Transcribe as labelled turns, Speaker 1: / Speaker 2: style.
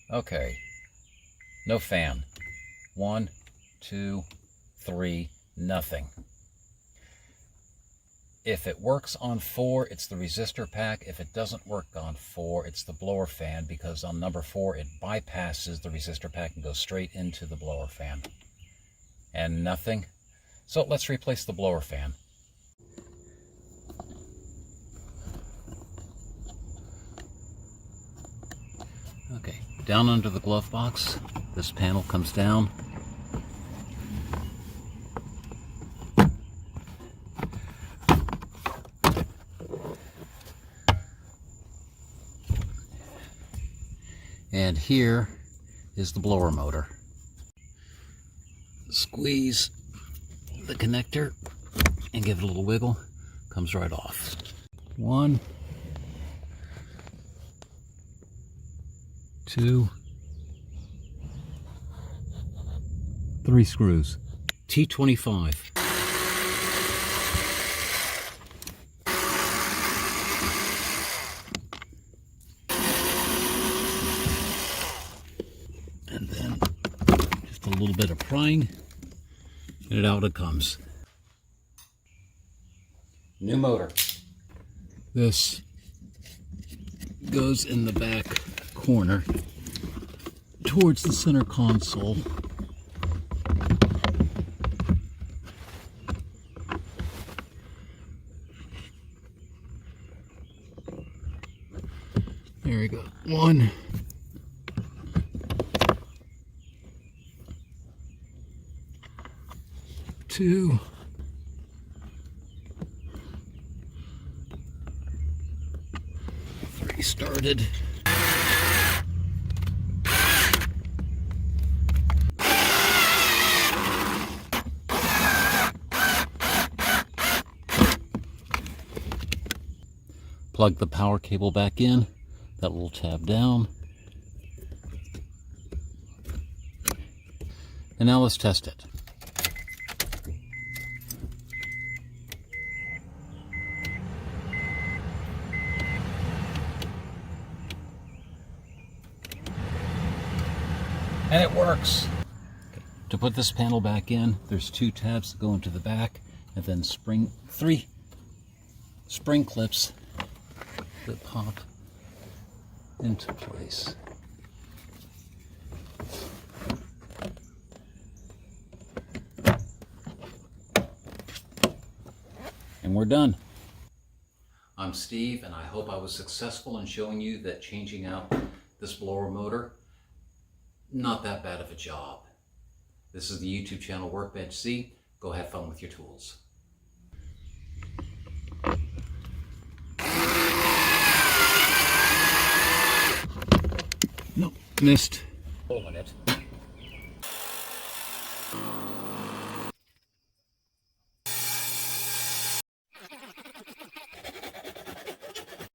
Speaker 1: Okay, no fan. 1, 2, 3, nothing. If it works on 4, it's the resistor pack. If it doesn't work on 4, it's the blower fan, because on number 4, it bypasses the resistor pack and goes straight into the blower fan. And nothing. So let's replace the blower fan. Okay, down under the glove box, this panel comes down. And here is the blower motor. Squeeze the connector and give it a little wiggle. Comes right off. 1, 2, 3 screws. T25. And then just a little bit of prying, and out it comes. New motor. This goes in the back corner towards the center console. There we go. 1, 2, 3 started. Plug the power cable back in, that little tab down. And now let's test it. And it works. Okay. To put this panel back in, there's 2 tabs that go into the back, and then 3 spring clips that pop into place. And we're done. I'm Steve, and I hope I was successful in showing you that changing out this blower motor, not that bad of a job. This is the YouTube channel Workbench-Z. Go have fun with your tools. Nope, missed.